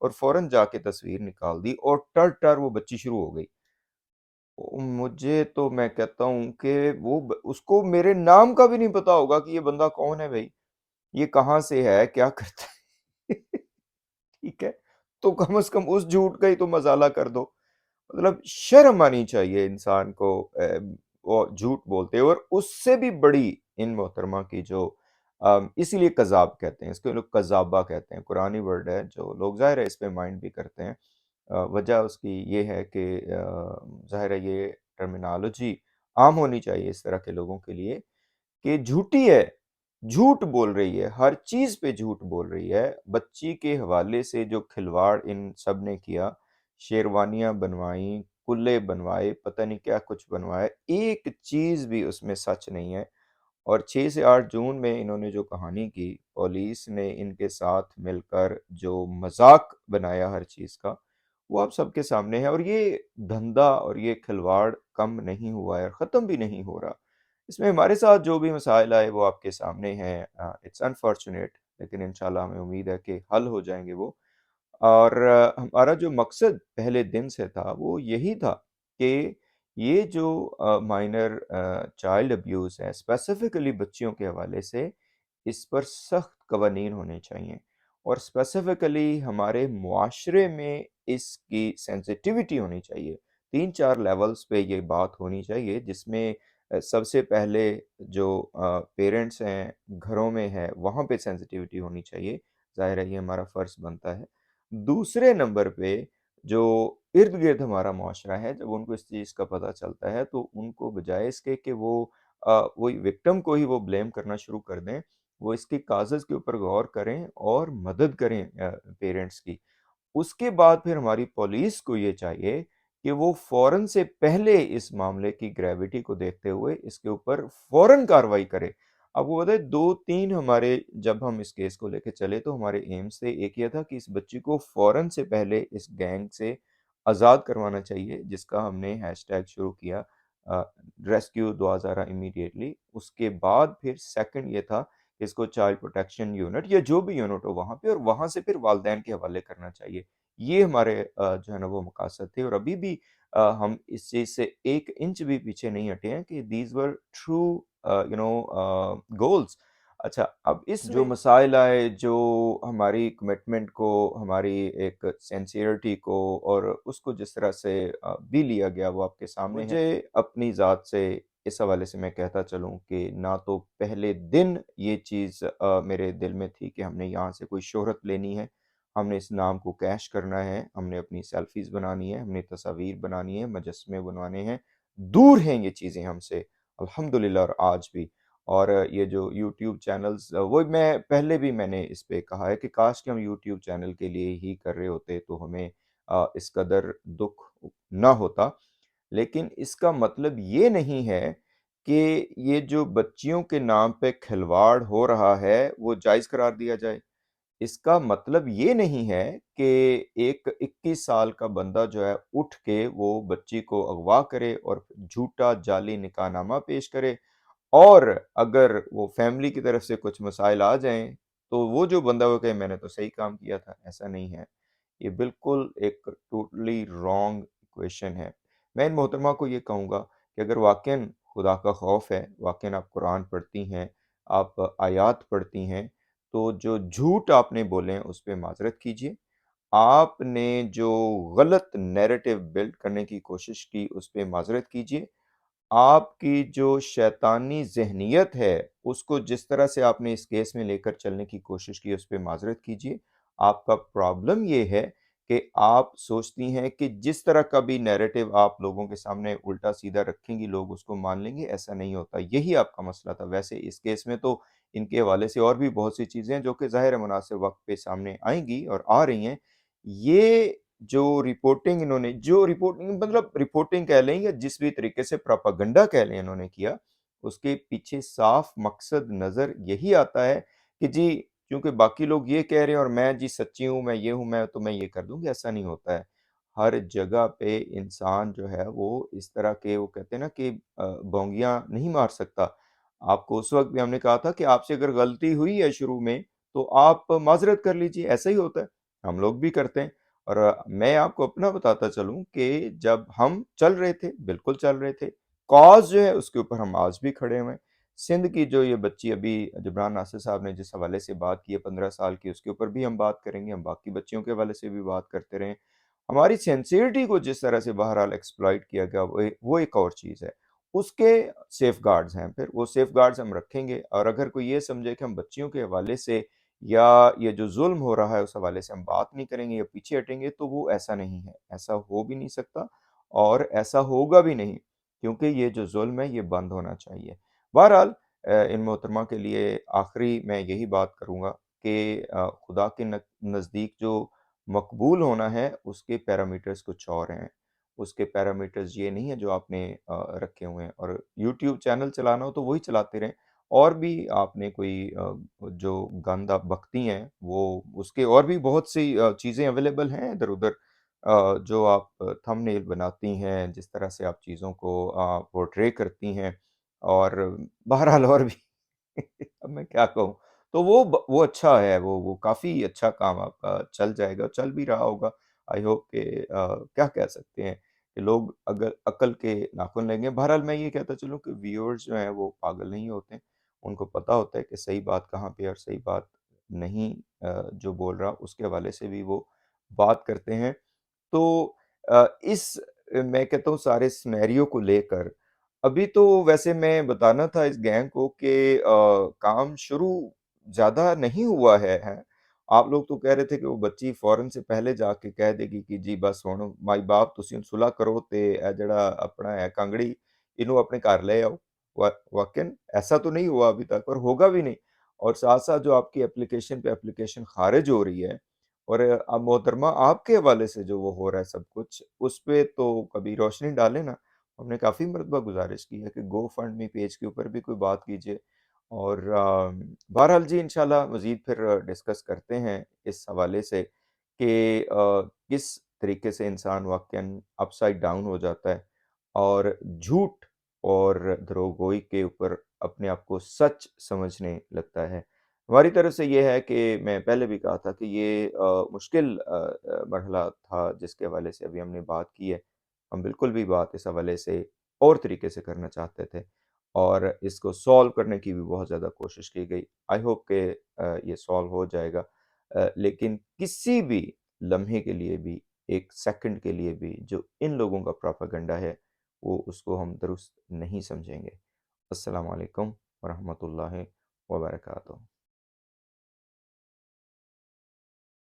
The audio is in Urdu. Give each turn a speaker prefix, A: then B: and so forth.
A: اور فوراً جا کے تصویر نکال دی اور ٹر ٹر وہ بچی شروع ہو گئی۔ مجھے تو میں کہتا ہوں کہ اس کو میرے نام کا بھی نہیں پتا ہوگا کہ یہ بندہ کون ہے بھائی، یہ کہاں سے ہے، کیا کرتا ہے ٹھیک ہے، تو کم از کم اس جھوٹ کا ہی تو مزالہ کر دو۔ مطلب شرم آنی چاہیے انسان کو، وہ جھوٹ بولتے ہیں۔ اور اس سے بھی بڑی ان محترمہ کی جو اسی لیے کذاب کہتے ہیں، اس کو لوگ کذابہ کہتے ہیں، قرآنی ورڈ ہے جو لوگ ظاہر ہے اس پہ مائنڈ بھی کرتے ہیں۔ وجہ اس کی یہ ہے کہ ظاہر ہے یہ ٹرمینالوجی عام ہونی چاہیے اس طرح کے لوگوں کے لیے کہ جھوٹی ہے، جھوٹ بول رہی ہے، ہر چیز پہ جھوٹ بول رہی ہے۔ بچی کے حوالے سے جو کھلواڑ ان سب نے کیا، شیروانیاں بنوائیں، کلے بنوائے، پتہ نہیں کیا کچھ بنوائے، ایک چیز بھی اس میں سچ نہیں ہے۔ اور 6 سے 8 جون میں انہوں نے جو کہانی کی، پولیس نے ان کے ساتھ مل کر جو مذاق بنایا ہر چیز کا، وہ آپ سب کے سامنے ہے۔ اور یہ دھندا اور یہ کھلواڑ کم نہیں ہوا ہے اور ختم بھی نہیں ہو رہا۔ اس میں ہمارے ساتھ جو بھی مسائل آئے وہ آپ کے سامنے ہیں، اٹس انفارچونیٹ، لیکن انشاءاللہ ہمیں امید ہے کہ حل ہو جائیں گے وہ۔ اور ہمارا جو مقصد پہلے دن سے تھا وہ یہی تھا کہ یہ جو مائنر چائلڈ ابیوز ہے اسپیسیفکلی بچیوں کے حوالے سے، اس پر سخت قوانین ہونے چاہیے، اور اسپیسیفکلی ہمارے معاشرے میں اس کی سینسٹیوٹی ہونی چاہیے۔ 3 4 لیولز پہ یہ بات ہونی چاہیے، جس میں سب سے پہلے جو پیرنٹس ہیں گھروں میں ہے وہاں پہ سینسٹیوٹی ہونی چاہیے، ظاہر ہے یہ ہمارا فرض بنتا ہے۔ دوسرے نمبر پہ جو ارد گرد ہمارا معاشرہ ہے، جب ان کو اس چیز کا پتہ چلتا ہے تو ان کو بجائے اس کے کہ وہ وہی وکٹم کو ہی وہ بلیم کرنا شروع کر دیں، وہ اس کی کازز کے اوپر غور کریں اور مدد کریں پیرنٹس کی۔ اس کے بعد پھر ہماری پولیس کو یہ چاہیے کہ وہ فوراً سے پہلے اس معاملے کی گریوٹی کو دیکھتے ہوئے اس کے اوپر فوراً کارروائی کرے۔ آپ کو پتہ ہے 2 3 ہمارے جب ہم اس کیس کو لے کے چلے تو ہمارے ایم سے ایک یہ تھا کہ اس بچی کو فوراً سے پہلے اس گینگ سے آزاد کروانا چاہیے، جس کا ہم نے ہیش ٹیگ شروع کیا، ریسکیو دوازارہ امیڈیٹلی۔ اس کے بعد پھر سیکنڈ یہ تھا کہ اس کو چائلڈ پروٹیکشن یونٹ یا جو بھی یونٹ ہو وہاں پہ، اور وہاں سے پھر والدین کے حوالے کرنا چاہیے۔ یہ ہمارے جو ہے نا وہ مقاصد تھے، اور ابھی بھی ہم اس چیز سے 1 انچ بھی پیچھے نہیں ہٹے ہیں کہ دیز ور ٹرو گولز۔ اچھا، اب اس جو مسائل آئے، جو ہماری کمٹمنٹ کو، ہماری ایک سینسیئرٹی کو، اور اس کو جس طرح سے بھی لیا گیا وہ آپ کے سامنے ہے۔ مجھے اپنی ذات سے اس حوالے سے میں کہتا چلوں کہ نہ تو پہلے دن یہ چیز میرے دل میں تھی کہ ہم نے یہاں سے کوئی شہرت لینی ہے، ہم نے اس نام کو کیش کرنا ہے، ہم نے اپنی سیلفیز بنانی ہے، ہم نے تصاویر بنانی ہے، مجسمے بنوانے ہیں۔ دور ہیں یہ چیزیں ہم سے الحمدللہ، اور آج بھی۔ اور یہ جو یوٹیوب چینلز، وہ میں پہلے بھی میں نے اس پہ کہا ہے کہ کاش کہ ہم یوٹیوب چینل کے لیے ہی کر رہے ہوتے تو ہمیں اس قدر دکھ نہ ہوتا۔ لیکن اس کا مطلب یہ نہیں ہے کہ یہ جو بچیوں کے نام پہ کھلواڑ ہو رہا ہے وہ جائز قرار دیا جائے۔ اس کا مطلب یہ نہیں ہے کہ ایک 21 سال کا بندہ جو ہے اٹھ کے وہ بچی کو اغوا کرے اور جھوٹا جعلی نکاح نامہ پیش کرے، اور اگر وہ فیملی کی طرف سے کچھ مسائل آ جائیں تو وہ جو بندہ وہ کہے میں نے تو صحیح کام کیا تھا۔ ایسا نہیں ہے، یہ بالکل ایک ٹوٹلی رانگ ایکویشن ہے۔ میں ان محترمہ کو یہ کہوں گا کہ اگر واقعاً خدا کا خوف ہے، واقعاً آپ قرآن پڑھتی ہیں، آپ آیات پڑھتی ہیں، تو جو جھوٹ آپ نے بولے ہیں اس پہ معذرت کیجیے۔ آپ نے جو غلط نیریٹو بلڈ کرنے کی کوشش کی اس پہ معذرت کیجیے۔ آپ کی جو شیطانی ذہنیت ہے اس کو جس طرح سے آپ نے اس کیس میں لے کر چلنے کی کوشش کی اس پہ معذرت کیجیے۔ آپ کا پرابلم یہ ہے کہ آپ سوچتی ہیں کہ جس طرح کا بھی نیریٹو آپ لوگوں کے سامنے الٹا سیدھا رکھیں گی لوگ اس کو مان لیں گے، ایسا نہیں ہوتا۔ یہی آپ کا مسئلہ تھا۔ ویسے اس کیس میں تو ان کے حوالے سے اور بھی بہت سی چیزیں ہیں جو کہ ظاہر مناسب وقت پہ سامنے آئیں گی اور آ رہی ہیں۔ یہ جو رپورٹنگ انہوں نے، جو رپورٹنگ مطلب رپورٹنگ کہہ لیں یا جس بھی طریقے سے پراپاگنڈا کہہ لیں انہوں نے کیا، اس کے پیچھے صاف مقصد نظر یہی آتا ہے کہ جی کیونکہ باقی لوگ یہ کہہ رہے ہیں اور میں جی سچی ہوں، میں یہ ہوں، میں تو میں یہ کر دوں گی۔ ایسا نہیں ہوتا ہے۔ ہر جگہ پہ انسان جو ہے وہ اس طرح کے، وہ کہتے ہیں نا کہ بونگیاں نہیں مار سکتا۔ آپ کو اس وقت بھی ہم نے کہا تھا کہ آپ سے اگر غلطی ہوئی ہے شروع میں تو آپ معذرت کر لیجیے، ایسا ہی ہوتا ہے، ہم لوگ بھی کرتے ہیں۔ اور میں آپ کو اپنا بتاتا چلوں کہ جب ہم چل رہے تھے، بالکل چل رہے تھے، کاز جو ہے اس کے اوپر ہم آج بھی کھڑے ہوئے ہیں۔ سندھ کی جو یہ بچی ابھی جبران ناصر صاحب نے جس حوالے سے بات کی ہے 15 سال کی، اس کے اوپر بھی ہم بات کریں گے، ہم باقی بچیوں کے حوالے سے بھی بات کرتے رہیں۔ ہماری سینسیئرٹی کو جس طرح سے بہرحال ایکسپلائٹ کیا گیا وہ ایک اور چیز ہے، اس کے سیف گارڈز ہیں، پھر وہ سیف گارڈز ہم رکھیں گے۔ اور اگر کوئی یہ سمجھے کہ ہم بچیوں کے حوالے سے یا یہ جو ظلم ہو رہا ہے اس حوالے سے ہم بات نہیں کریں گے یا پیچھے ہٹیں گے، تو وہ ایسا نہیں ہے، ایسا ہو بھی نہیں سکتا اور ایسا ہوگا بھی نہیں، کیونکہ یہ جو ظلم ہے یہ بند ہونا چاہیے۔ بہرحال ان محترمہ کے لیے آخری میں یہی بات کروں گا کہ خدا کے نزدیک جو مقبول ہونا ہے اس کے پیرامیٹرز کچھ اور ہیں، اس کے پیرامیٹرز یہ نہیں ہے جو آپ نے رکھے ہوئے ہیں۔ اور یوٹیوب چینل چلانا ہو تو وہی چلاتے رہیں، اور بھی آپ نے کوئی جو گند آپ بکتی ہیں وہ اس کے اور بھی بہت سی چیزیں اویلیبل ہیں ادھر ادھر، جو آپ تھم نیل بناتی ہیں، جس طرح سے آپ چیزوں کو پورٹرے کرتی ہیں، اور بہرحال اور بھی اب میں کیا کہوں، تو وہ اچھا ہے، وہ کافی اچھا کام آپ کا چل جائے گا، چل بھی رہا ہوگا۔ آئی ہوپ کہ کیا کہہ سکتے ہیں کہ لوگ اگر عقل کے ناخن لیں گے۔ بہرحال میں یہ کہتا چلوں کہ ویورز جو ہیں وہ پاگل نہیں ہوتے، ان کو پتہ ہوتا ہے کہ صحیح بات کہاں پہ اور صحیح بات نہیں، جو بول رہا اس کے حوالے سے بھی وہ بات کرتے ہیں۔ تو اس میں کہتا ہوں سارے سنیریو کو لے کر ابھی تو ویسے میں بتانا تھا اس گینگ کو کہ کام شروع زیادہ نہیں ہوا ہے۔ آپ لوگ تو کہہ رہے تھے کہ وہ بچی فوراً سے پہلے جا کے کہہ دے گی کہ جی بس ہن مائی باپ تسی صلح کرو تے اے جڑا اپنا ہے کانگڑی انہوں اپنے گھر لے آؤ۔ واقعاً ایسا تو نہیں ہوا ابھی تک اور ہوگا بھی نہیں۔ اور ساتھ ساتھ جو آپ کی اپلیکیشن پہ اپلیکیشن خارج ہو رہی ہے، اور اب محترمہ آپ کے حوالے سے جو وہ ہو رہا ہے سب کچھ، اس پہ تو کبھی روشنی ڈالیں نا۔ ہم نے کافی مرتبہ گزارش کی ہے کہ گو فنڈ می پیج کے اوپر بھی کوئی بات کیجئے، اور بہرحال جی انشاءاللہ مزید پھر ڈسکس کرتے ہیں اس حوالے سے کہ کس طریقے سے انسان واقعاً اپ سائڈ ڈاؤن ہو جاتا ہے اور جھوٹ اور دروغگوئی کے اوپر اپنے آپ کو سچ سمجھنے لگتا ہے۔ ہماری طرف سے یہ ہے کہ میں پہلے بھی کہا تھا کہ یہ مشکل مرحلہ تھا جس کے حوالے سے ابھی ہم نے بات کی ہے۔ ہم بالکل بھی بات اس حوالے سے اور طریقے سے کرنا چاہتے تھے، اور اس کو سولو کرنے کی بھی بہت زیادہ کوشش کی گئی۔ آئی ہوپ کہ یہ سولو ہو جائے گا، لیکن کسی بھی لمحے کے لیے بھی، ایک سیکنڈ کے لیے بھی جو ان لوگوں کا پروپیگنڈا ہے وہ اس کو ہم درست نہیں سمجھیں گے۔ السلام علیکم ورحمۃ اللہ وبرکاتہ۔